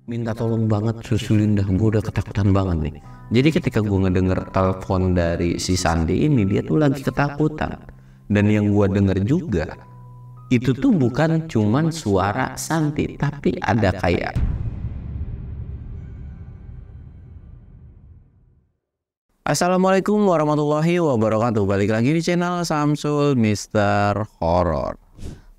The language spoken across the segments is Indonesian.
minta tolong banget susulin dah, gue udah ketakutan banget nih. Jadi ketika gue ngedenger telepon dari si Sandi ini, dia tuh lagi ketakutan. Dan yang gue denger juga, itu tuh bukan cuman suara Santi, tapi ada kayak Assalamualaikum warahmatullahi wabarakatuh. Balik lagi di channel Samsul Mister Horror.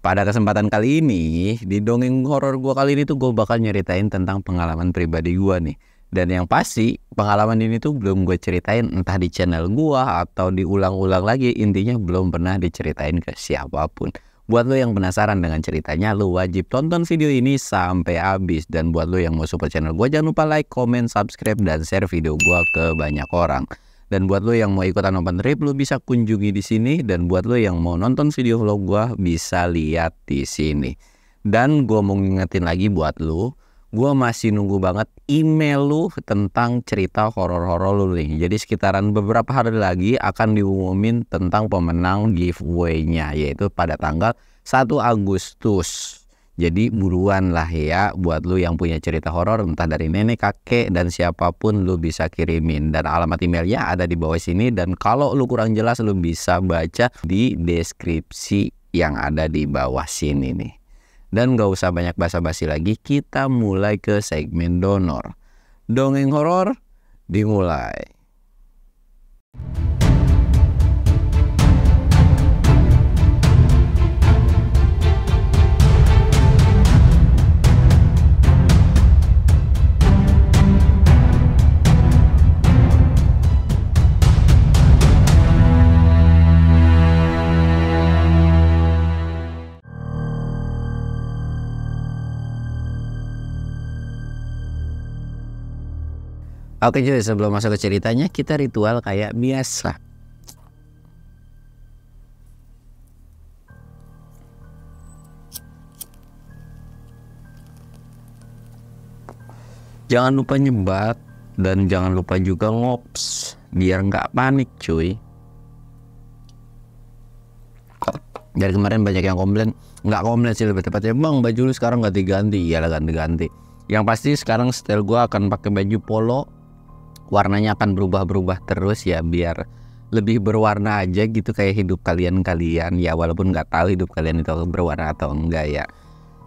Pada kesempatan kali ini, di dongeng horor gua kali ini tuh gue bakal nyeritain tentang pengalaman pribadi gua nih. Dan yang pasti, pengalaman ini tuh belum gue ceritain entah di channel gua atau diulang-ulang lagi. Intinya belum pernah diceritain ke siapapun. Buat lo yang penasaran dengan ceritanya, lo wajib tonton video ini sampai habis. Dan buat lo yang mau support channel gua, jangan lupa like, comment, subscribe, dan share video gua ke banyak orang. Dan buat lo yang mau ikutan open trip, lo bisa kunjungi di sini. Dan buat lo yang mau nonton video vlog gua, bisa lihat di sini. Dan gua mau ngingetin lagi buat lo, gua masih nunggu banget email lo tentang cerita horor-horor lo nih. Jadi sekitaran beberapa hari lagi akan diumumin tentang pemenang giveaway-nya, yaitu pada tanggal 1 Agustus. Jadi buruan lah ya buat lu yang punya cerita horor, entah dari nenek, kakek, dan siapapun lu bisa kirimin. Dan alamat emailnya ada di bawah sini. Dan kalau lu kurang jelas, lu bisa baca di deskripsi yang ada di bawah sini nih. Dan gak usah banyak basa-basi lagi, kita mulai ke segmen donor. Dongeng horor dimulai. Oke cuy, sebelum masuk ke ceritanya, kita ritual kayak biasa. Jangan lupa nyebat dan jangan lupa juga ngops biar nggak panik cuy. Dari kemarin banyak yang komplain, nggak komplain sih lebih tepatnya, bang baju lu sekarang ganti-ganti. Iyalah ganti-ganti. Yang pasti sekarang style gua akan pakai baju polo. Warnanya akan berubah-berubah terus ya, biar lebih berwarna aja gitu kayak hidup kalian-kalian ya, walaupun nggak tahu hidup kalian itu berwarna atau enggak ya.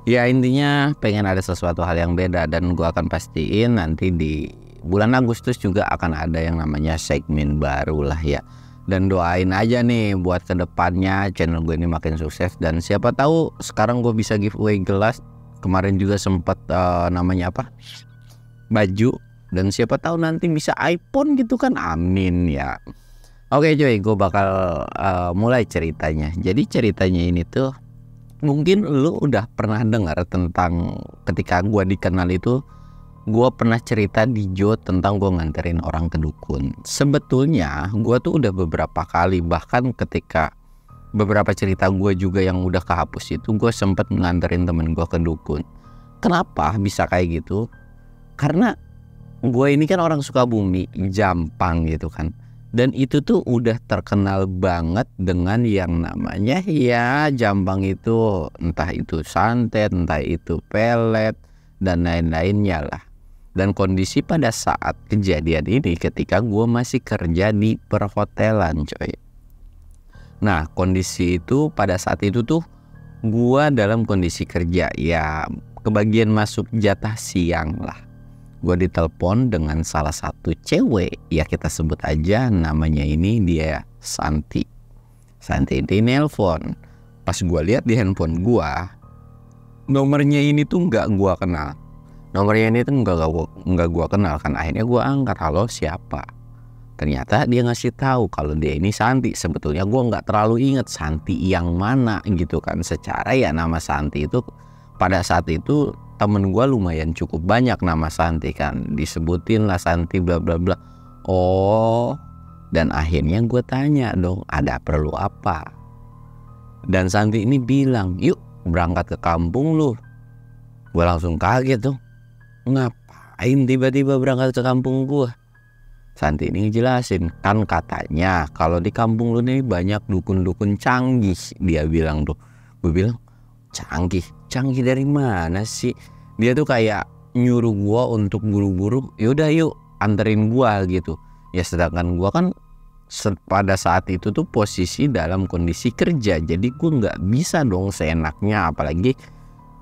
Ya intinya pengen ada sesuatu hal yang beda, dan gua akan pastiin nanti di bulan Agustus juga akan ada yang namanya segmen baru lah ya. Dan doain aja nih buat kedepannya channel gue ini makin sukses, dan siapa tahu sekarang gue bisa giveaway gelas. Kemarin juga sempat namanya apa, baju. Dan siapa tahu nanti bisa iPhone gitu kan, amin ya. Oke cuy, gue bakal mulai ceritanya. Jadi ceritanya ini tuh mungkin lu udah pernah dengar tentang ketika gue dikenal itu, gue pernah cerita di Jo tentang gue nganterin orang ke dukun. Sebetulnya gue tuh udah beberapa kali, bahkan ketika beberapa cerita gue juga yang udah kehapus itu, gue sempet nganterin temen gue ke dukun. Kenapa bisa kayak gitu? Karena gue ini kan orang Sukabumi, Jampang gitu kan. Dan itu tuh udah terkenal banget dengan yang namanya ya Jampang itu, entah itu santet, entah itu pelet, dan lain-lainnya lah. Dan kondisi pada saat kejadian ini ketika gue masih kerja di perhotelan coy. Nah kondisi itu pada saat itu tuh gue dalam kondisi kerja ya, kebagian masuk jatah siang lah. Gue ditelepon dengan salah satu cewek, ya kita sebut aja namanya ini dia Santi. Santi di nelpon. Pas gue lihat di handphone gue, nomornya ini tuh nggak gue kenal. Nomornya ini tuh nggak gue kenal kan. Akhirnya gue angkat, halo siapa? Ternyata dia ngasih tahu kalau dia ini Santi. Sebetulnya gue nggak terlalu inget Santi yang mana gitu kan. Secara ya nama Santi itu pada saat itu temen gue lumayan cukup banyak nama Santi kan, disebutin lah Santi bla bla bla. Oh, dan akhirnya gue tanya dong, ada perlu apa? Dan Santi ini bilang, yuk berangkat ke kampung lu. Gue langsung kaget tuh, ngapain tiba-tiba berangkat ke kampung gue? Santi ini ngejelasin, kan katanya kalau di kampung lu nih banyak dukun-dukun canggih, dia bilang tuh. Gue bilang, canggih dari mana sih? Dia tuh kayak nyuruh gua untuk buru-buru, yaudah yuk anterin gua gitu. Ya sedangkan gua kan pada saat itu tuh posisi dalam kondisi kerja, jadi gua nggak bisa dong seenaknya, apalagi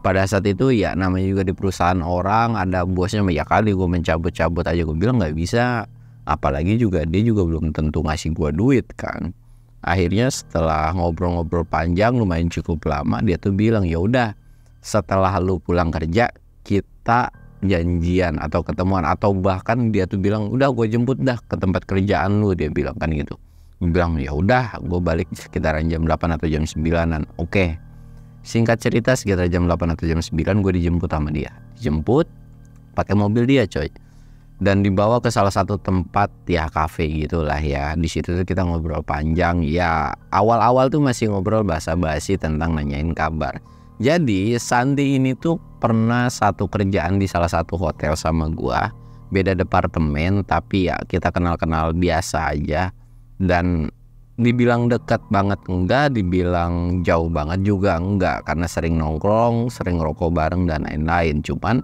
pada saat itu ya namanya juga di perusahaan orang ada bosnya, ya kali gue mencabut-cabut aja, gue bilang nggak bisa, apalagi juga dia juga belum tentu ngasih gue duit kan. Akhirnya setelah ngobrol-ngobrol panjang lumayan cukup lama, dia tuh bilang ya udah setelah lu pulang kerja kita janjian atau ketemuan, atau bahkan dia tuh bilang udah gue jemput dah ke tempat kerjaan lu, dia bilang kan gitu. Gue bilang ya udah, gue balik sekitaran jam 8 atau jam 9-an. Oke. Singkat cerita sekitar jam 8 atau jam 9 gue dijemput sama dia. Dijemput pakai mobil dia coy. Dan dibawa ke salah satu tempat ya kafe gitulah ya. Di situ tuh kita ngobrol panjang. Ya awal-awal tuh masih ngobrol basa-basi tentang nanyain kabar. Jadi Sandi ini tuh pernah satu kerjaan di salah satu hotel sama gua. Beda departemen tapi ya kita kenal-kenal biasa aja. Dan dibilang dekat banget enggak, dibilang jauh banget juga enggak, karena sering nongkrong, sering rokok bareng dan lain-lain. Cuman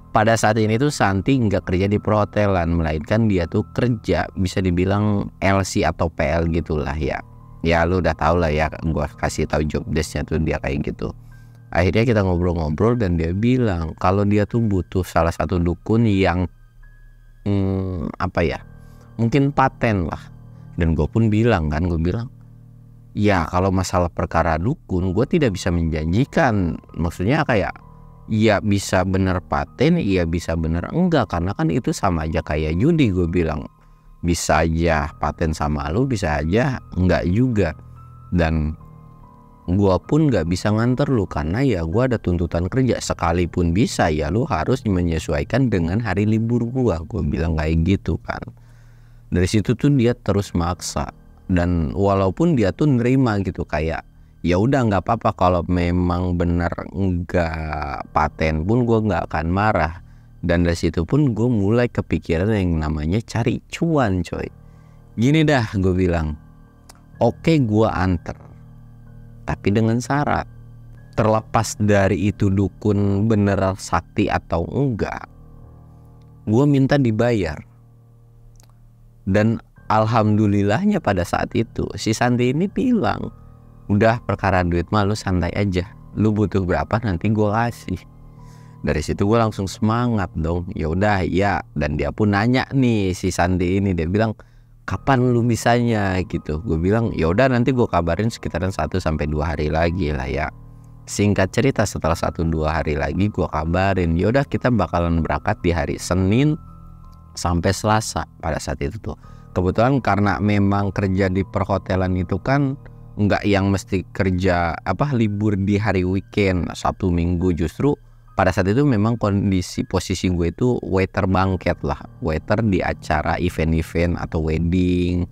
pada saat ini tuh Santi enggak kerja di perhotelan, melainkan dia tuh kerja bisa dibilang LC atau PL gitulah ya. Ya lu udah tau lah ya, gua kasih tahu job desknya tuh dia kayak gitu. Akhirnya kita ngobrol-ngobrol dan dia bilang kalau dia tuh butuh salah satu dukun yang apa ya, mungkin paten lah. Dan gue pun bilang kan, gue bilang ya kalau masalah perkara dukun gue tidak bisa menjanjikan. Maksudnya kayak ya bisa bener paten, ya bisa bener enggak, karena kan itu sama aja kayak judi. Gue bilang bisa aja paten sama lu, bisa aja enggak juga. Dan gue pun gak bisa nganter lu karena ya gue ada tuntutan kerja. Sekalipun bisa ya lu harus menyesuaikan dengan hari libur gue bilang kayak gitu kan. Dari situ tuh dia terus maksa, dan walaupun dia tuh nerima gitu kayak ya udah nggak apa-apa kalau memang bener nggak paten pun gue nggak akan marah. Dan dari situ pun gue mulai kepikiran yang namanya cari cuan coy. Gini dah gue bilang, oke gue anter, tapi dengan syarat terlepas dari itu dukun bener sakti atau enggak, gue minta dibayar. Dan alhamdulillahnya pada saat itu si Santi ini bilang, udah perkara duit mah lu santai aja, lu butuh berapa nanti gue kasih. Dari situ gue langsung semangat dong, ya udah ya. Dan dia pun nanya nih si Santi ini, dia bilang kapan lu bisanya gitu. Gue bilang ya udah nanti gue kabarin sekitaran 1-2 hari lagi lah ya. Singkat cerita setelah 1-2 hari lagi gue kabarin, ya udah kita bakalan berangkat di hari Senin sampai Selasa. Pada saat itu tuh kebetulan karena memang kerja di perhotelan itu kan nggak yang mesti kerja libur di hari weekend, Sabtu Minggu. Justru pada saat itu memang kondisi posisi gue itu waiter banket lah, waiter di acara event-event atau wedding,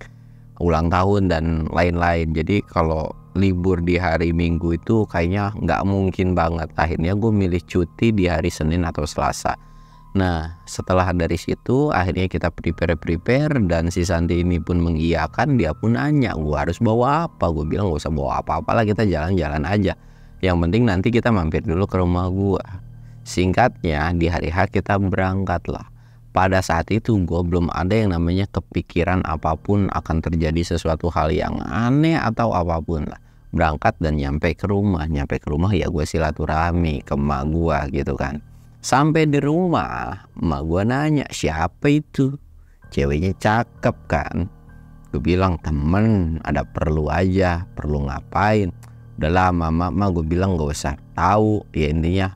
ulang tahun dan lain-lain. Jadi kalau libur di hari Minggu itu kayaknya nggak mungkin banget. Akhirnya gue milih cuti di hari Senin atau Selasa. Nah setelah dari situ akhirnya kita prepare dan si Santi ini pun mengiyakan. Dia pun nanya gue harus bawa apa. Gue bilang gak usah bawa apa-apa lah, kita jalan-jalan aja, yang penting nanti kita mampir dulu ke rumah gue. Singkatnya di hari H kita berangkat lah. Pada saat itu gue belum ada yang namanya kepikiran apapun akan terjadi sesuatu hal yang aneh atau apapun lah. Berangkat dan nyampe ke rumah ya gue silaturahmi ke emak gue gitu kan. Sampai di rumah emak gue nanya siapa itu, ceweknya cakep kan. Gue bilang temen, ada perlu aja. Perlu ngapain? Udah lama mak gue bilang gak usah tahu, ya intinya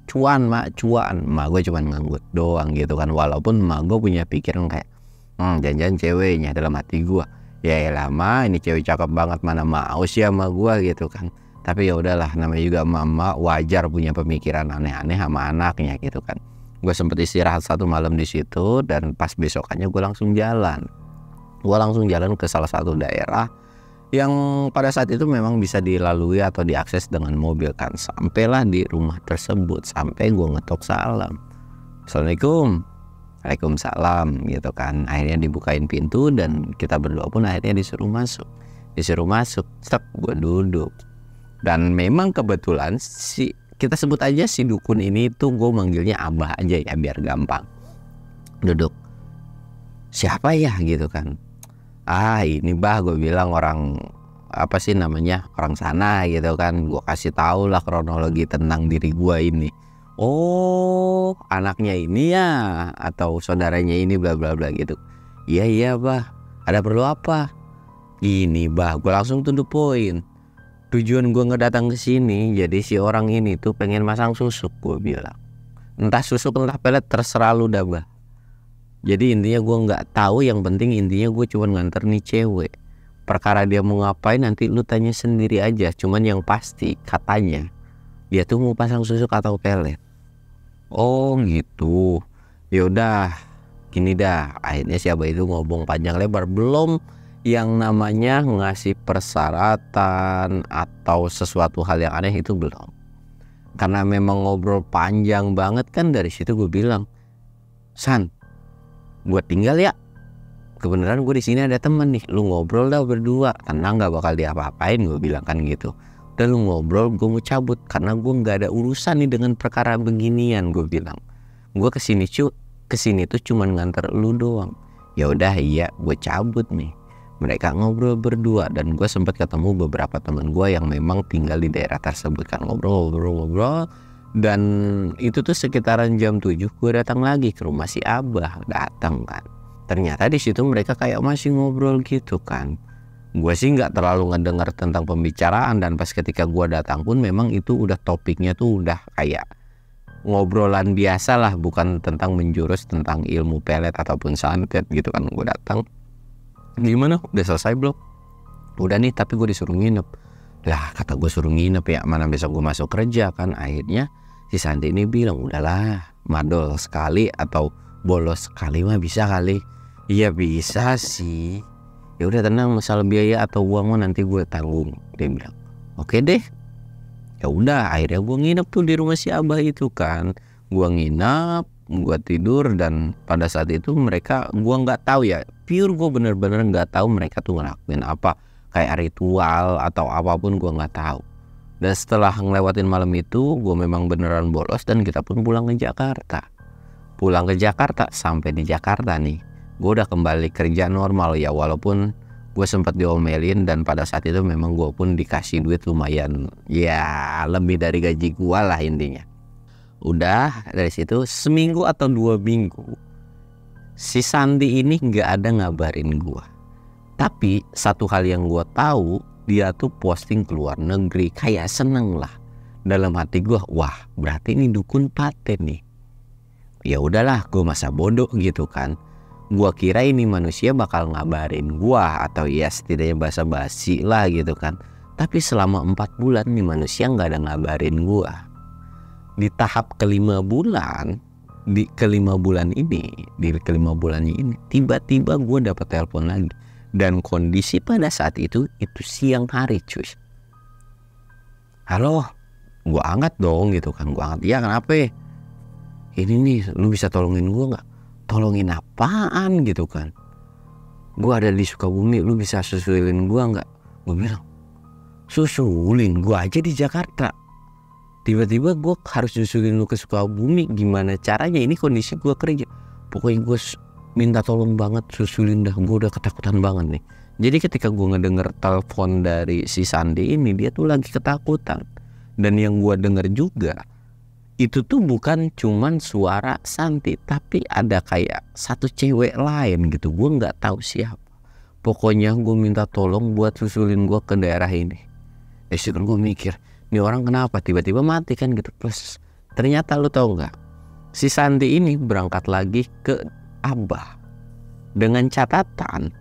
cuan mak, cuan. Emak gue cuma nganggut doang gitu kan. Walaupun emak gue punya pikiran kayak jangan-jangan ceweknya. Dalam hati gue ya lama ini cewek cakep banget, mana mau sih sama gue gitu kan. Tapi ya udahlah, namanya juga mama, wajar punya pemikiran aneh-aneh sama anaknya gitu kan. Gue sempet istirahat 1 malam di situ, dan pas besokannya gue langsung jalan. Ke salah satu daerah yang pada saat itu memang bisa dilalui atau diakses dengan mobil kan. Sampailah di rumah tersebut, sampai gue ngetok salam, Assalamualaikum. Waalaikumsalam gitu kan. Akhirnya dibukain pintu dan kita berdua pun akhirnya disuruh masuk. Stek, gue duduk. Dan memang kebetulan si kita sebut aja si dukun ini tuh gue manggilnya Abah aja ya biar gampang. Duduk, siapa ya gitu kan. Ini bah, gue bilang orang apa sih namanya, orang sana gitu kan. Gue kasih tahu lah kronologi tentang diri gue ini. Oh, anaknya ini ya, atau saudaranya ini bla bla bla gitu. Iya bah, ada perlu apa? Ini bah, gue langsung to the point. Tujuan gue ngedatang ke sini, jadi si orang ini tuh pengen masang susuk, gue bilang. Entah susuk entah pelet terserah lu dah bah. Jadi intinya gue nggak tahu, yang penting intinya gue cuma nganter nih cewek. Perkara dia mau ngapain nanti lu tanya sendiri aja. Cuman yang pasti katanya dia tuh mau pasang susuk atau pelet. Oh gitu. Ya udah, gini dah. Akhirnya si Abah itu ngomong panjang lebar, belum yang namanya ngasih persyaratan atau sesuatu hal yang aneh itu belum. Karena memang ngobrol panjang banget kan, dari situ gue bilang, San, gue tinggal ya. Kebenaran gue di sini ada temen nih, lu ngobrol dah berdua, tenang nggak bakal diapa-apain, gue bilang kan gitu. Udah lu ngobrol, gue mau cabut karena gue nggak ada urusan nih dengan perkara beginian, gue bilang. Gue kesini tuh cuman nganter lu doang. Ya udah iya, gue cabut nih. Mereka ngobrol berdua dan gue sempat ketemu beberapa teman gue yang memang tinggal di daerah tersebut kan, ngobrol. Dan itu tuh sekitaran jam 7 gue datang lagi ke rumah si Abah, datang kan. Ternyata di situ mereka kayak masih ngobrol gitu kan. Gue sih nggak terlalu ngedengar tentang pembicaraan, dan pas ketika gue datang pun memang itu udah topiknya tuh udah kayak ngobrolan biasa lah, bukan tentang menjurus tentang ilmu pelet ataupun santet gitu kan. Gue datang, gimana udah selesai belum? Udah nih, tapi gue disuruh nginep. Lah kata gue suruh nginep ya, mana besok gue masuk kerja kan. Akhirnya si Santi ini bilang, udahlah madol sekali atau bolos sekali mah bisa kali. Iya bisa sih. Ya udah tenang, masalah biaya atau uang mah nanti gue tanggung, dia bilang. Oke deh. Ya udah, akhirnya gue nginep tuh di rumah si Abah itu kan. Gue nginep, gue tidur, dan pada saat itu mereka, gue nggak tahu ya, pure gue bener-bener nggak tahu mereka tuh ngelakuin apa, kayak ritual atau apapun gue nggak tahu. Dan setelah ngelewatin malam itu, gue memang beneran bolos dan kita pun pulang ke Jakarta. Sampai di Jakarta nih, gue udah kembali kerja normal ya, walaupun gue sempat diomelin, dan pada saat itu memang gue pun dikasih duit lumayan ya, lebih dari gaji gue lah intinya. Udah dari situ seminggu atau 2 minggu si Sandi ini nggak ada ngabarin gue. Tapi satu hal yang gue tahu, dia tuh posting keluar negeri, kayak seneng lah. Dalam hati gue, wah berarti ini dukun paten nih. Ya udahlah, gue masa bodoh gitu kan. Gue kira ini manusia bakal ngabarin gue, atau ya setidaknya basa-basi lah gitu kan. Tapi selama 4 bulan nih manusia nggak ada ngabarin gue. Di tahap kelima bulan ini tiba-tiba gue dapat telepon lagi. Dan kondisi pada saat itu siang hari cuy. Halo, gue angkat dong gitu kan. Gue angkat, ya kenapa? Ini nih, lu bisa tolongin gue nggak? Tolongin apaan gitu kan? Gue ada di Sukabumi, lu bisa susulin gue nggak? Gue bilang, susulin gue aja di Jakarta. Tiba-tiba gue harus susulin lu ke Sukabumi, gimana caranya? Ini kondisi gue kerja. Pokoknya gue minta tolong banget, susulin dah. Gue udah ketakutan banget nih. Jadi ketika gue ngedenger telepon dari si Sandi ini, dia tuh lagi ketakutan. Dan yang gue denger juga, itu tuh bukan cuman suara Santi, tapi ada kayak satu cewek lain gitu. Gue nggak tahu siapa. Pokoknya gue minta tolong buat susulin gue ke daerah ini. Kan gue mikir, ini orang kenapa tiba-tiba mati kan gitu. Plus ternyata lu tahu nggak, si Santi ini berangkat lagi ke Abah dengan catatan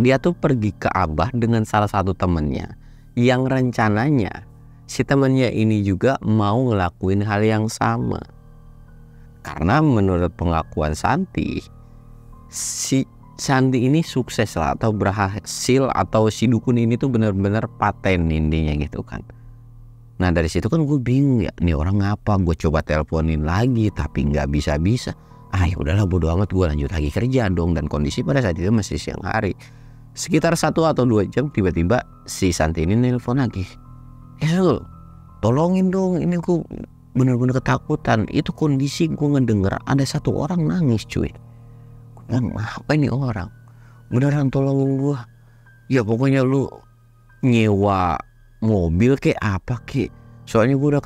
dia tuh pergi ke Abah dengan salah satu temennya, yang rencananya si temennya ini juga mau ngelakuin hal yang sama. Karena menurut pengakuan Santi, si Sandi ini sukses lah atau berhasil, atau si dukun ini tuh bener-bener paten intinya gitu kan. Nah dari situ kan gue bingung ya, nih orang ngapa? Gue coba teleponin lagi tapi nggak bisa. Ya udahlah bodo amat, gue lanjut lagi kerja dong. Dan kondisi pada saat itu masih siang hari. Sekitar 1 atau 2 jam tiba-tiba si Santi ini nelpon lagi. Sul, tolongin dong, ini gue bener-bener ketakutan. Itu kondisi gue ngedenger ada satu orang nangis cuy. Gue bilang apa ini orang, beneran tolongin gue. Ya pokoknya lu nyewa mobil kayak apa kek, soalnya gue udah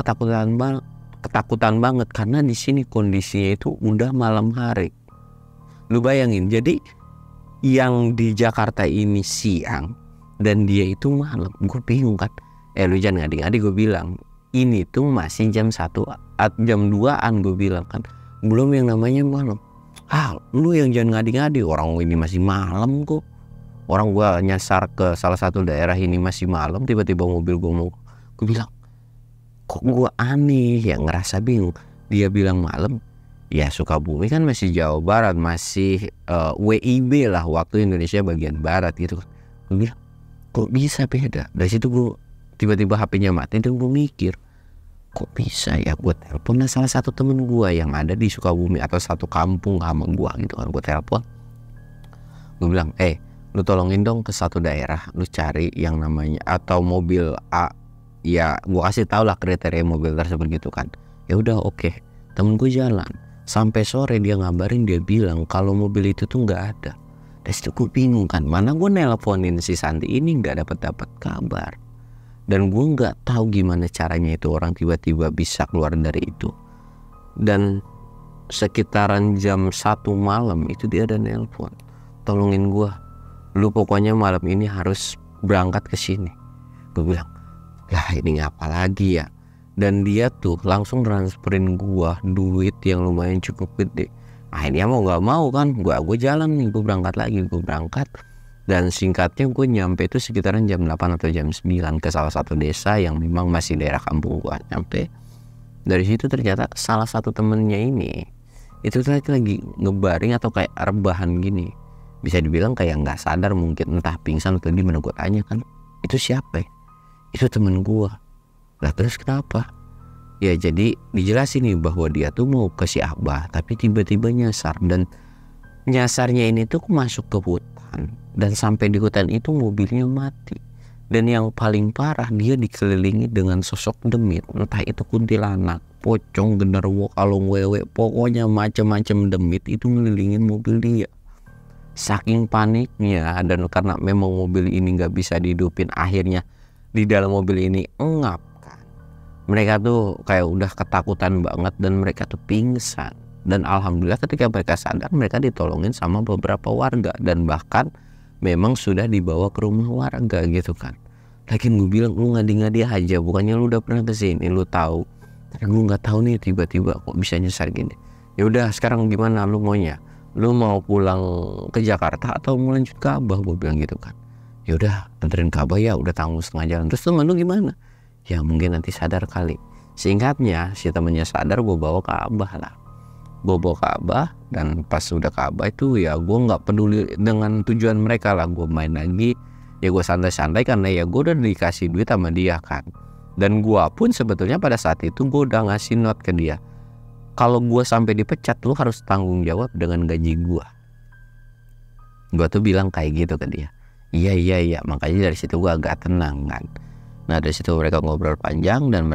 ketakutan banget karena di sini kondisinya itu udah malam hari. Lu bayangin, jadi yang di Jakarta ini siang dan dia itu malam. Gue bingung kan, lu jangan ngadi-ngadi, gue bilang ini tuh masih jam 1, jam 2an gue bilang kan, belum yang namanya malam. Lu yang jangan ngadi-ngadi, orang ini masih malam kok. Orang gue nyasar ke salah satu daerah ini masih malam, tiba-tiba mobil gue mau. Gue bilang kok gue aneh ya, ngerasa bingung. Dia bilang malam, ya Sukabumi kan masih Jawa Barat, masih WIB lah, waktu Indonesia bagian Barat gitu. Gue bilang kok bisa beda. Dari situ gue tiba-tiba HP-nya mati dan gue mikir kok bisa ya. Gue telepon salah satu temen gue yang ada di Sukabumi atau satu kampung sama gue gitu kan. Gue telepon, gue bilang lu tolongin dong ke satu daerah, lu cari yang namanya atau mobil A. Ya gue kasih tau lah kriteria mobil tersebut gitu kan. Ya udah oke. Temen gue jalan sampai sore, dia ngabarin, dia bilang kalau mobil itu tuh nggak ada. Dari situ gue bingung kan, mana gue nelponin si Santi ini nggak dapat kabar, dan gue nggak tahu gimana caranya itu orang tiba-tiba bisa keluar dari itu. Dan sekitaran jam 1 malam itu dia ada nelpon, tolongin gue, lu pokoknya malam ini harus berangkat ke sini. Gue bilang lah ini ngapa lagi ya. Dan dia tuh langsung transferin gua duit yang lumayan cukup gede. Akhirnya mau nggak mau kan, gue jalan nih, gue berangkat lagi. Gue berangkat dan singkatnya gue nyampe itu sekitaran jam 8 atau jam 9 ke salah satu desa yang memang masih daerah kampung gua. Nyampe dari situ ternyata salah satu temennya ini itu lagi ngebaring atau kayak rebahan gini, bisa dibilang kayak nggak sadar, mungkin entah pingsan atau gimana. Gue tanya kan, itu siapa ya? Itu temen gua. Lah terus kenapa? Ya jadi dijelasin nih bahwa dia tuh mau ke si Abah, tapi tiba-tiba nyasar, dan nyasarnya ini tuh masuk ke hutan, dan sampai di hutan itu mobilnya mati. Dan yang paling parah, dia dikelilingi dengan sosok demit, entah itu kuntilanak, pocong, genderuwo, kalung wewe, pokoknya macam-macam demit itu ngelilingin mobil dia. Saking paniknya, dan karena memang mobil ini nggak bisa dihidupin, akhirnya di dalam mobil ini engap kan. Mereka tuh kayak udah ketakutan banget dan mereka tuh pingsan. Dan alhamdulillah ketika mereka sadar, mereka ditolongin sama beberapa warga dan bahkan memang sudah dibawa ke rumah warga gitu kan. Lagian gue bilang lu ngadi-ngadi aja, bukannya lu udah pernah kesini, lu tahu. Tapi gue nggak tahu nih tiba-tiba kok bisa nyesar gini. Ya udah sekarang gimana lu maunya? Lu mau pulang ke Jakarta atau mau lanjut ke Abah? Gue bilang gitu kan. Ya udah anterin ke Abah ya, udah tanggung setengah jalan. Terus temen lu gimana? Ya mungkin nanti sadar kali. Singkatnya si temennya sadar, gue bawa ke Abah lah. Gue bawa ke Abah, dan pas udah ke Abah itu ya gue nggak peduli dengan tujuan mereka lah. Gue main lagi, ya gue santai-santai karena ya gue udah dikasih duit sama dia kan. Dan gue pun sebetulnya pada saat itu gue udah ngasih note ke dia, kalau gue sampai dipecat lu harus tanggung jawab dengan gaji gue. Gue tuh bilang kayak gitu ke dia. Iya, makanya dari situ gue agak tenang kan. Nah dari situ mereka ngobrol panjang dan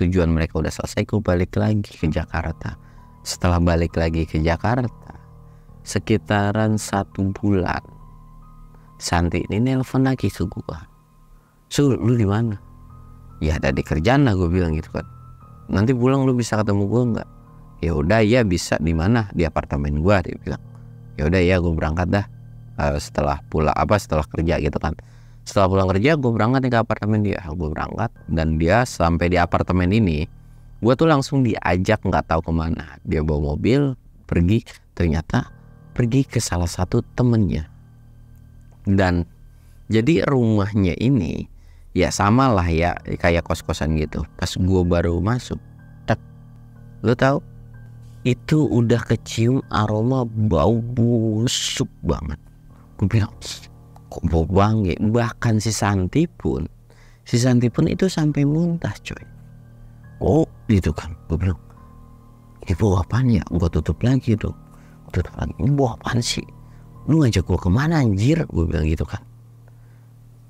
tujuan mereka udah selesai. Gue balik lagi ke Jakarta. Setelah balik lagi ke Jakarta sekitaran 1 bulan, Santi ini nelpon lagi ke gue. Lu di mana? Ya ada di kerjaan lah, gue bilang gitu kan. Nanti pulang lu bisa ketemu gue nggak? Ya udah ya bisa. Di mana? Di apartemen gue, dia bilang. Ya udah ya gue berangkat dah. Setelah kerja gitu kan. Setelah pulang kerja gue berangkat nih ke apartemen dia. Gue berangkat dan dia sampai di apartemen ini, gue tuh langsung diajak nggak tahu kemana. Dia bawa mobil pergi, ternyata pergi ke salah satu temennya. Dan jadi rumahnya ini ya sama lah ya kayak kos-kosan gitu. Pas gue baru masuk, lo tahu itu udah kecium aroma bau busuk banget. Gue bilang kok bau wangi. Bahkan si Santi pun itu sampai muntah coy. Oh gitu kan. Gue bilang ini bau apaan ya? Gue tutup lagi dong. Ini bau apaan sih? Lu ngajak gue kemana anjir? Gue bilang gitu kan.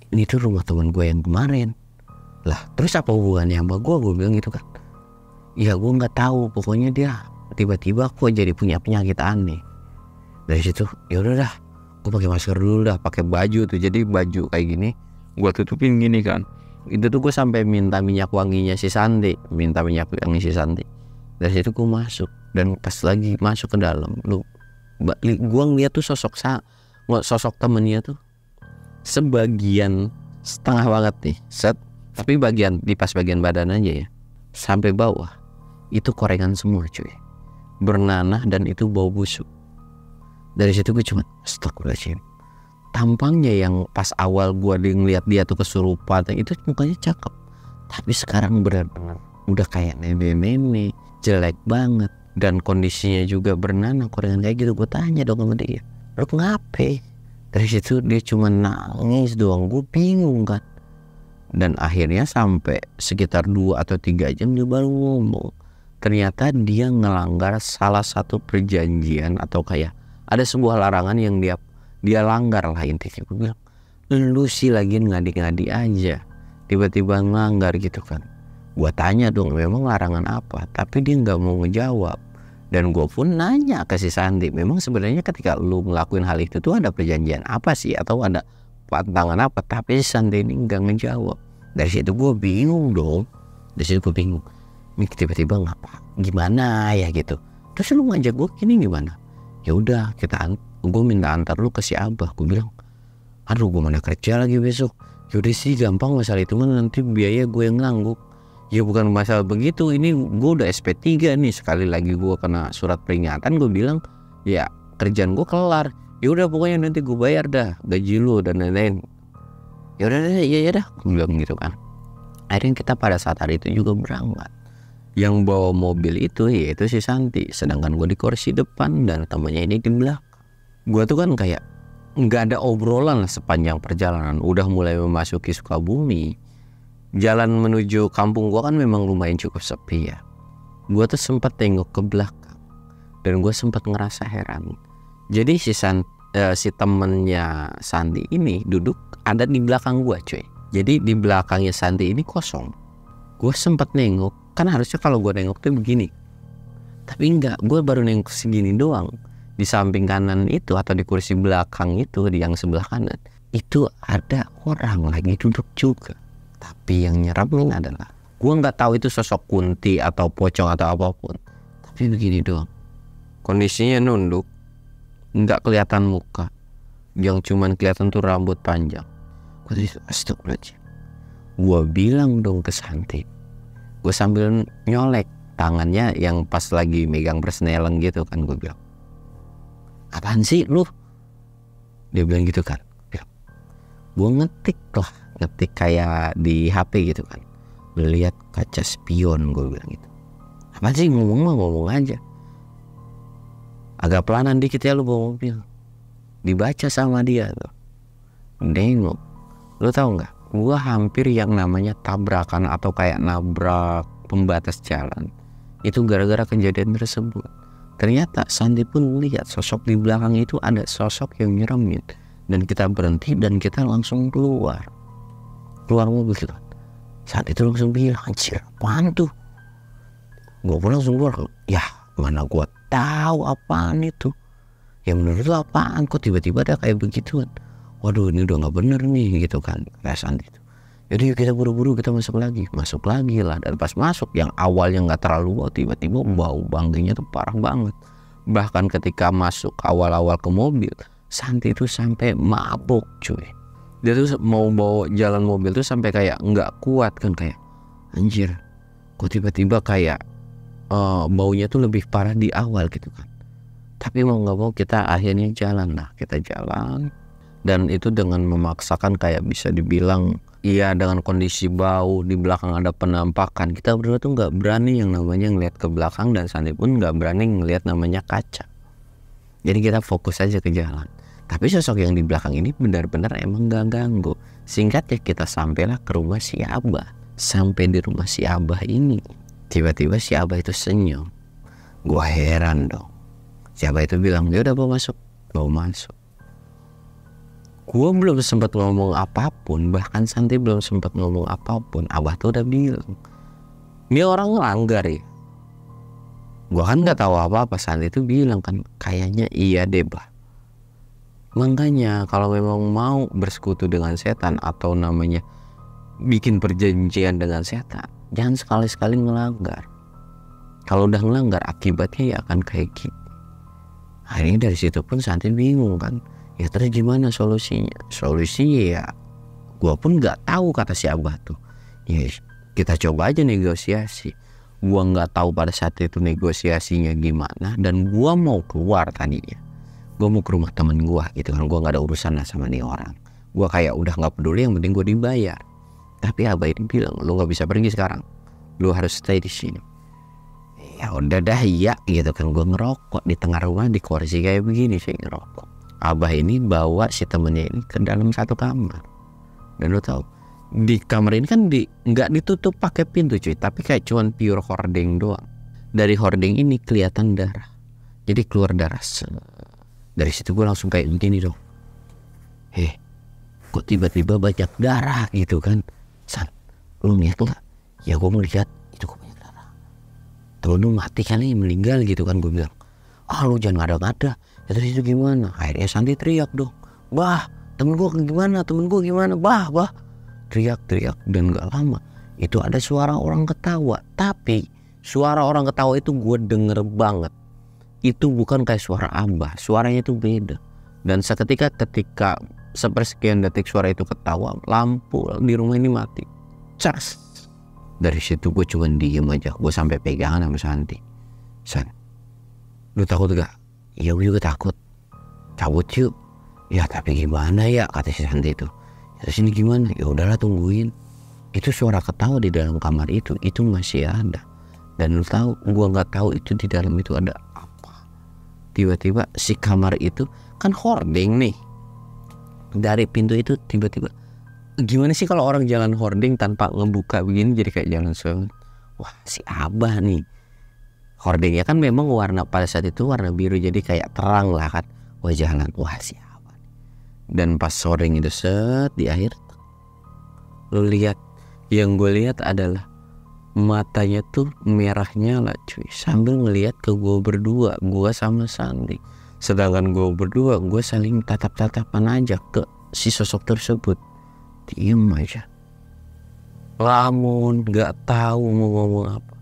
Ini tuh rumah teman gue yang kemarin. Lah terus apa hubungannya sama gue bilang gitu kan. Ya gue nggak tahu, pokoknya dia tiba-tiba kok jadi punya penyakit aneh. Dari situ ya udah dah, gue pakai masker dulu dah, pakai baju tuh. Jadi baju kayak gini gue tutupin gini kan. Itu tuh gue sampai minta minyak wanginya si Santi, Dari situ gue masuk, dan pas lagi masuk ke dalam, gue ngeliat tuh sosok temennya tuh sebagian setengah banget nih, tapi pas bagian badan aja ya, sampai bawah itu korengan semua cuy, bernanah, dan itu bau busuk. Dari situ gue cuma astagfirullahaladzim. Tampangnya yang pas awal gue ngeliat dia tuh kesurupan itu mukanya cakep, tapi sekarang benar-benar udah kayak nenek-nenek, jelek banget, dan kondisinya juga bernanah, korengan kayak gitu. Gue tanya dong sama dia, lu ngapain? Dari situ dia cuma nangis doang. Gue bingung kan, dan akhirnya sampai sekitar 2 atau 3 jam dia baru ngomong. Ternyata dia ngelanggar salah satu perjanjian, atau kayak ada sebuah larangan yang dia langgar lah intinya. Gue bilang, lu sih lagi ngadi-ngadi aja, tiba-tiba ngelanggar gitu kan. Gue tanya dong memang larangan apa, tapi dia nggak mau ngejawab. Dan gue pun nanya ke si Santi, memang sebenarnya ketika lu ngelakuin hal itu tuh ada perjanjian apa sih, atau ada pantangan apa? Tapi si Santi ini nggak ngejawab. Dari situ gue bingung dong. Ini tiba-tiba gimana ya gitu. Terus lu ngajak gue gini gimana? Ya udah gue minta antar lu ke si Abah. Gue bilang, aduh gue mana kerja lagi besok. Yaudah sih gampang, masalah itu mah nanti biaya gue yang nanggung. Ya bukan masalah begitu, ini gue udah SP3 nih, sekali lagi gue kena surat peringatan, gue bilang ya kerjaan gue kelar. Ya udah pokoknya nanti gue bayar dah gaji lu dan lain-lain. Ya udah deh, ya dah, gue bilang gitu kan. Akhirnya kita pada saat hari itu juga berangkat. Yang bawa mobil itu yaitu si Santi, sedangkan gue di kursi depan dan temennya ini di belakang. Gue tuh kan kayak nggak ada obrolan sepanjang perjalanan. Udah mulai memasuki Sukabumi, jalan menuju kampung gue kan memang lumayan cukup sepi ya. Gue tuh sempat tengok ke belakang dan gue sempat ngerasa heran. Jadi si temennya Santi ini duduk ada di belakang gue cuy. Jadi di belakangnya Santi ini kosong. Gue sempat nengok, kan harusnya kalau gue nengok tuh begini, tapi enggak, gue baru nengok segini doang. Di samping kanan itu atau di kursi belakang itu, di yang sebelah kanan itu ada orang lagi duduk juga. Tapi yang nyeramin adalah, gue nggak tahu itu sosok kunti atau pocong atau apapun, tapi begini doang. Kondisinya nunduk, nggak kelihatan muka, yang cuman kelihatan tuh rambut panjang. Gue tuh astagfirullahaladzim. Gue bilang dong ke Santi, gue sambil nyolek tangannya yang pas lagi megang persneleng gitu kan. Gue bilang, apaan sih lu? Dia bilang gitu kan. Gue ngetik kayak di HP gitu kan, lihat kaca spion. Gue bilang gitu, apaan sih, ngomong aja, agak pelanan dikit ya lu bawa mobil. Dibaca sama dia tuh, nengok. Lu tahu nggak, gue hampir yang namanya tabrakan atau kayak nabrak pembatas jalan itu gara-gara kejadian tersebut. Ternyata Santi pun lihat sosok di belakang itu, ada sosok yang nyeremin, dan kita berhenti dan kita langsung keluar mobil gitu. Saat itu langsung bilang, anjir apaan tuh? Gue pun langsung keluar, ya mana gue tahu apaan itu. Ya menurut lu apaan, kok tiba-tiba ada kayak begituan? Waduh ini udah nggak bener nih gitu kan, kayak Santi itu. Jadi kita buru-buru kita masuk lagi lah. Dan pas masuk, yang awalnya nggak terlalu bau, tiba-tiba bau bangkainya tuh parah banget. Bahkan ketika masuk awal-awal ke mobil, Santi itu sampai mabuk cuy. Dia tuh mau bawa jalan mobil tuh sampai kayak nggak kuat kan, kayak anjir kok tiba-tiba kayak baunya tuh lebih parah di awal gitu kan. Tapi mau nggak mau kita akhirnya jalan. Kita jalan, dan itu dengan memaksakan, kayak bisa dibilang iya, dengan kondisi bau, di belakang ada penampakan. Kita berdua tuh nggak berani yang namanya ngelihat ke belakang, dan Santi pun nggak berani ngelihat namanya kaca. Jadi kita fokus aja ke jalan. Tapi sosok yang di belakang ini benar-benar emang gak ganggu. Singkatnya kita sampailah ke rumah si Abah. Sampai di rumah si Abah ini, tiba-tiba si Abah itu senyum. Gua heran dong. Si Abah itu bilang, ya udah bawa masuk. Gue belum sempat ngomong apapun, bahkan Santi belum sempat ngomong apapun, Abah tuh udah bilang, ini orang ngelanggar ya. Gue kan nggak tahu apa-apa. Santi tuh bilang kan, kayaknya iya deh bah. Makanya kalau memang mau bersekutu dengan setan atau namanya bikin perjanjian dengan setan, jangan sekali-sekali ngelanggar. Kalau udah ngelanggar akibatnya ya akan kayak gitu. Akhirnya dari situ pun Santi bingung kan, ya terus gimana solusinya? Solusinya ya gua pun nggak tahu, kata si Abah tuh. Ya kita coba aja negosiasi. Gua nggak tahu pada saat itu negosiasinya gimana, dan gua mau keluar tadinya. Gua mau ke rumah temen gua gitu kan, gua nggak ada urusan lah sama nih orang. Gua kayak udah nggak peduli, yang penting gua dibayar. Tapi Abah ini bilang, lu nggak bisa pergi sekarang, lu harus stay di sini. Ya udah dah, iya gitu kan. Gue ngerokok di tengah rumah di kursi kayak begini sih ngerokok. Abah ini bawa si temennya ini ke dalam satu kamar. Dan lo tau, di kamar ini kan nggak ditutup pakai pintu cuy, tapi kayak cuman pure hording doang. Dari hording ini kelihatan darah, jadi keluar darah. Dari situ gue langsung kayak begini dong, kok tiba-tiba banyak darah gitu kan. San, lu lihat lah. Ya gue melihat itu kok banyak darah. Temen lu mati kali, meninggal gitu kan. Gue bilang, lu jangan ngada-ngada. Ya terus itu gimana? Akhirnya Santi teriak dong, bah temen gue gimana, temen gue gimana, bah. Teriak-teriak, dan gak lama itu ada suara orang ketawa. Tapi suara orang ketawa itu gue denger banget. Itu bukan kayak suara Abah, suaranya itu beda. Dan seketika ketika sepersekian detik suara itu ketawa, lampu di rumah ini mati. Cas. Dari situ gue cuma diem aja. Gue sampai pegangan sama Santi. San, lu takut gak? Iya gue juga takut. Cabut yuk. Ya tapi gimana ya, kata si Santi itu. Ya sini gimana? Ya udahlah tungguin. Itu suara ketawa di dalam kamar itu masih ada. Dan lu tahu, gue nggak tahu itu di dalam itu ada apa. Tiba-tiba si kamar itu kan hording nih. Dari pintu itu tiba-tiba, gimana sih kalau orang jalan hording tanpa ngebuka begini, jadi kayak jalan suami. Wah si Abah nih, hordingnya kan memang warna pada saat itu warna biru, jadi kayak terang lah kan. Wah jalan, wah si Abah. Dan pas hording itu set di akhir, lu lihat, yang gue lihat adalah matanya tuh merahnya lah cuy, sambil ngelihat ke gue berdua, gue sama Santi. Sedangkan gue berdua, gue saling tatap-tatapan aja ke si sosok tersebut. Diem aja, lamun gak tahu mau ngomong apa.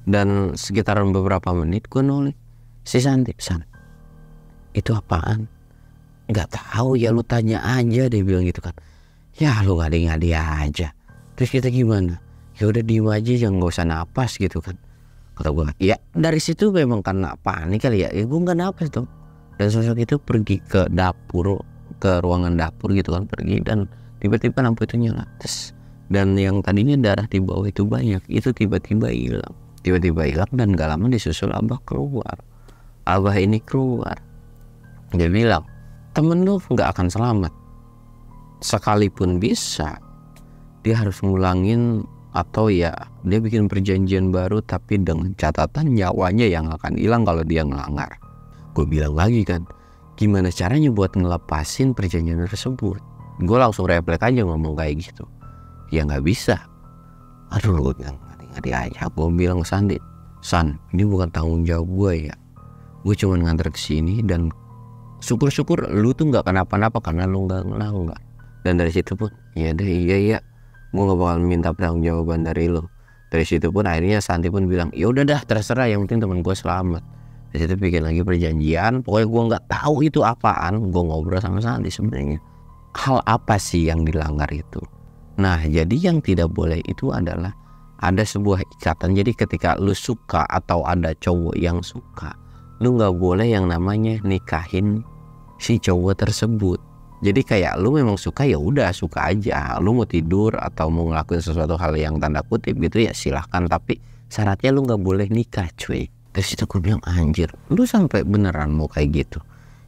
Dan sekitaran beberapa menit gue noleh si Santi, San, itu apaan? Gak tahu ya, lu tanya aja, dia bilang gitu kan. Ya lu ngadi-ngadi aja. Terus kita gimana? Ya udah diem aja, jangan gak usah napas gitu kan. Kata gue, ya dari situ memang karena panik kali ya. Ya gue gak napas dong. Dan sosok itu pergi ke dapur, ke ruangan dapur gitu kan, pergi, dan tiba-tiba lampu itu nyala. Dan yang tadinya darah di bawah itu banyak, itu tiba-tiba hilang. Dan gak lama disusul Abah keluar. Abah ini keluar, dia bilang, temen lu gak akan selamat. Sekalipun bisa, dia harus ngulangin, atau ya dia bikin perjanjian baru, tapi dengan catatan nyawanya yang akan hilang kalau dia ngelanggar. Gue bilang lagi kan, gimana caranya buat ngelepasin perjanjian tersebut? Gue langsung refleks aja ngomong kayak gitu. Ya gak bisa. Aduh, gue bilang ngadi-ngadi aja. Gue bilang ke Santi, San, ini bukan tanggung jawab gue ya. Gue cuma nganter ke sini, dan syukur-syukur lu tuh gak kenapa-napa karena lu gak ngelanggar. Dan dari situ pun, iya deh, iya, gue gak bakal minta pertanggungjawaban dari lu. Dari situ pun akhirnya Santi pun bilang, ya udah dah terserah, yang penting teman gue selamat. Dari situ bikin lagi perjanjian. Pokoknya gue nggak tahu itu apaan. Gue ngobrol sama Santi sebenarnya, hal apa sih yang dilanggar itu. Nah jadi yang tidak boleh itu adalah ada sebuah ikatan. Jadi ketika lu suka atau ada cowok yang suka, lu nggak boleh yang namanya nikahin si cowok tersebut. Jadi kayak lu memang suka, ya udah suka aja. Lu mau tidur atau mau ngelakuin sesuatu hal yang tanda kutip gitu ya silahkan, tapi syaratnya lu nggak boleh nikah cuy. Dari situ gue bilang, anjir, lu sampai beneran mau kayak gitu?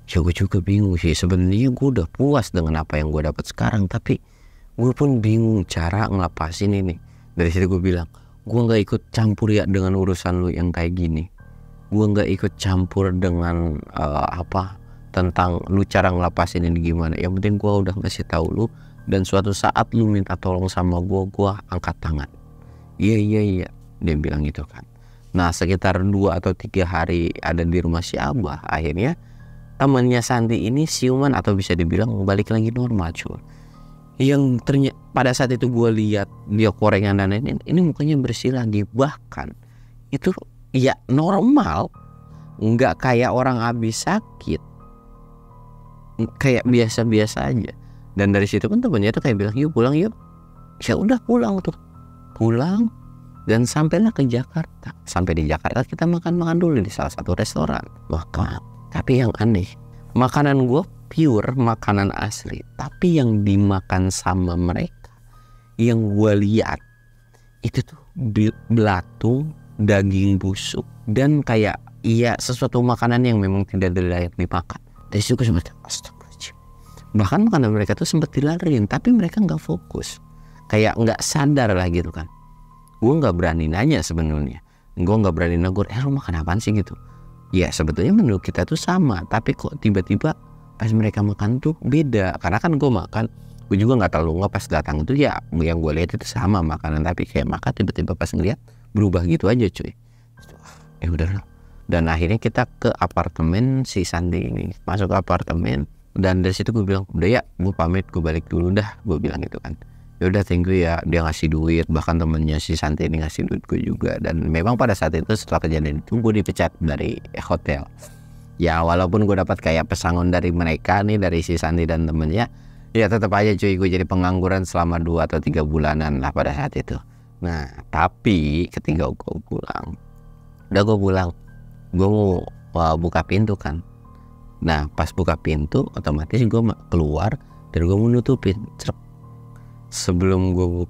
Ya gue juga bingung sih. Sebenarnya gue udah puas dengan apa yang gue dapat sekarang, tapi gue pun bingung cara ngelepasin ini. Dari situ gue bilang, gue nggak ikut campur ya dengan urusan lu yang kayak gini. Gue nggak ikut campur dengan tentang lu cara ngelapasin ini gimana. Yang penting gue udah ngasih tahu lu, dan suatu saat lu minta tolong sama gue angkat tangan. Iya dia bilang gitu kan. Nah sekitar 2 atau 3 hari ada di rumah si Abah, akhirnya temannya Santi ini siuman atau bisa dibilang balik lagi normal cuy. Yang ternyata pada saat itu gue lihat dia korengan dan ini mukanya bersih lagi, bahkan itu ya normal, nggak kayak orang habis sakit, kayak biasa-biasa aja. Dan dari situ kan temennya tuh kayak bilang yuk pulang yuk. Ya udah pulang dan sampailah ke Jakarta. Sampai di Jakarta kita makan dulu di salah satu restoran makan. Tapi yang aneh, makanan gue pure makanan asli, tapi yang dimakan sama mereka yang gue lihat itu tuh belatung, daging busuk, dan kayak sesuatu makanan yang memang tidak layak dimakan. Dari situ gue sempat astagfirullahaladzim. Bahkan makanan mereka tuh sempat dilarin, tapi mereka nggak fokus, kayak nggak sadar lah gitu kan. Gue nggak berani nanya sebenarnya, gue nggak berani negur, lu makan apaan sih gitu. Ya sebetulnya menu kita tuh sama, tapi kok tiba-tiba pas mereka makan tuh beda. Karena kan gue makan, gue juga nggak terlalu pas datang itu ya yang gue lihat itu sama makanan, tapi kayak makan tiba-tiba pas ngeliat berubah gitu aja cuy. Ya udah. Dan akhirnya kita ke apartemen si Santi ini, masuk ke apartemen, dan dari situ gue bilang udah ya gue pamit, gue balik dulu dah, gue bilang gitu kan. Ya udah thank you ya, dia ngasih duit, bahkan temennya si Santi ini ngasih duit gue juga. Dan memang pada saat itu setelah kejadian itu gue dipecat dari hotel. Ya walaupun gue dapat kayak pesangon dari mereka nih, dari si Santi dan temennya, ya tetap aja cuy gue jadi pengangguran selama 2 atau 3 bulanan lah pada saat itu. Nah tapi ketika gue pulang, gue mau buka pintu kan. Nah pas buka pintu otomatis gue keluar dan gue mau nutupin. Sebelum gue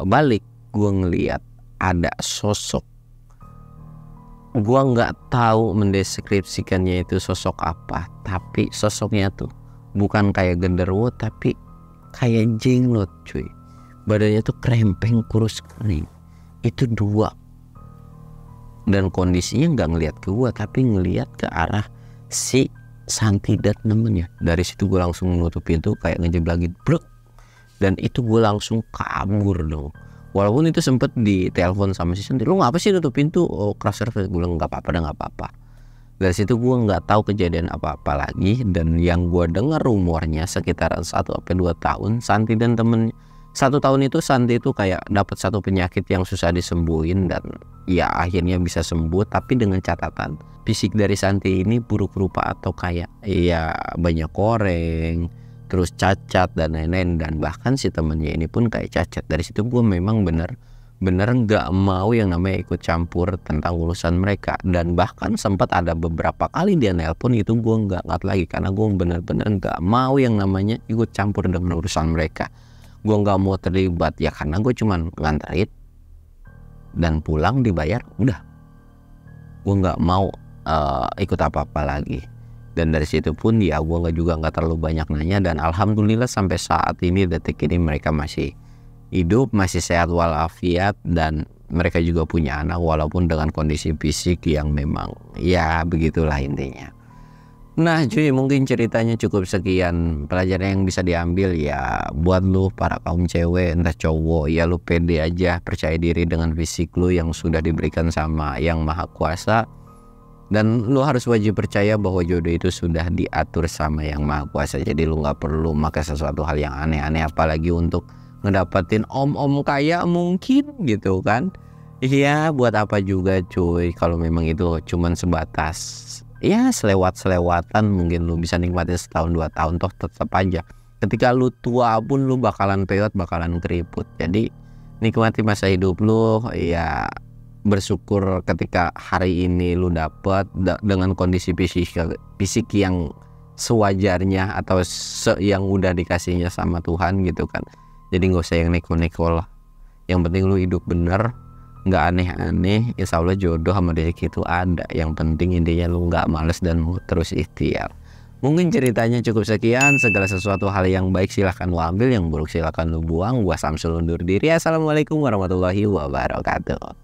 balik, gue ngeliat ada sosok. Gua nggak tahu mendeskripsikannya itu sosok apa, tapi sosoknya tuh bukan kayak genderuwo, tapi kayak jenglot cuy. Badannya tuh krempeng, kurus kering. Itu 2. Dan kondisinya nggak ngelihat ke gua, tapi ngelihat ke arah si Santi dan temennya. Dari situ gua langsung nutup pintu kayak ngejeblagin brek. Dan itu gua langsung kabur dong. Walaupun itu sempet ditelepon sama si Santi, lu ngapa sih tutup pintu? Oh crash service. Gue bilang nggak apa-apa. Dari situ gue nggak tahu kejadian apa-apa lagi. Dan yang gue dengar rumornya sekitaran 1-2 tahun Santi dan temen 1 tahun itu Santi itu kayak dapat satu penyakit yang susah disembuhin, dan ya akhirnya bisa sembuh, tapi dengan catatan fisik dari Santi ini buruk rupa atau kayak ya banyak koreng, terus cacat dan lain-lain. Dan bahkan si temennya ini pun kayak cacat. Dari situ gue memang bener nggak mau yang namanya ikut campur tentang urusan mereka. Dan bahkan sempat ada beberapa kali dia nelpon itu gue nggak angkat lagi, karena gue bener-bener nggak mau yang namanya ikut campur dengan urusan mereka. Gue nggak mau terlibat ya, karena gue cuman nganterin dan pulang dibayar udah. Gue nggak mau ikut apa-apa lagi. Dan dari situ pun ya gue nggak terlalu banyak nanya. Dan alhamdulillah sampai saat ini, detik ini mereka masih hidup, masih sehat walafiat, dan mereka juga punya anak walaupun dengan kondisi fisik yang memang ya begitulah intinya. Nah cuy, mungkin ceritanya cukup sekian. Pelajaran yang bisa diambil ya buat lu para kaum cewek entah cowok, ya lu pede aja, percaya diri dengan fisik lu yang sudah diberikan sama Yang Maha Kuasa. Dan lu harus wajib percaya bahwa jodoh itu sudah diatur sama Yang Maha Kuasa. Jadi lu gak perlu pakai sesuatu hal yang aneh-aneh, apalagi untuk ngedapetin om-om kaya mungkin gitu kan. Iya buat apa juga cuy, kalau memang itu cuman sebatas ya selewat-selewatan. Mungkin lu bisa nikmatin setahun 2 tahun, toh tetap aja ketika lu tua pun lu bakalan peot, bakalan keriput. Jadi nikmati masa hidup lu ya, bersyukur ketika hari ini lu dapet dengan kondisi fisik yang sewajarnya atau yang udah dikasihnya sama Tuhan gitu kan. Jadi nggak usah yang neko-neko lah. Yang penting lu hidup bener, nggak aneh-aneh. Insya Allah jodoh sama rezeki itu ada. Yang penting intinya lu nggak males dan mau terus ikhtiar. Mungkin ceritanya cukup sekian. Segala sesuatu hal yang baik silahkan lu ambil, yang buruk silahkan lu buang. Gua Samsul undur diri. Assalamualaikum warahmatullahi wabarakatuh.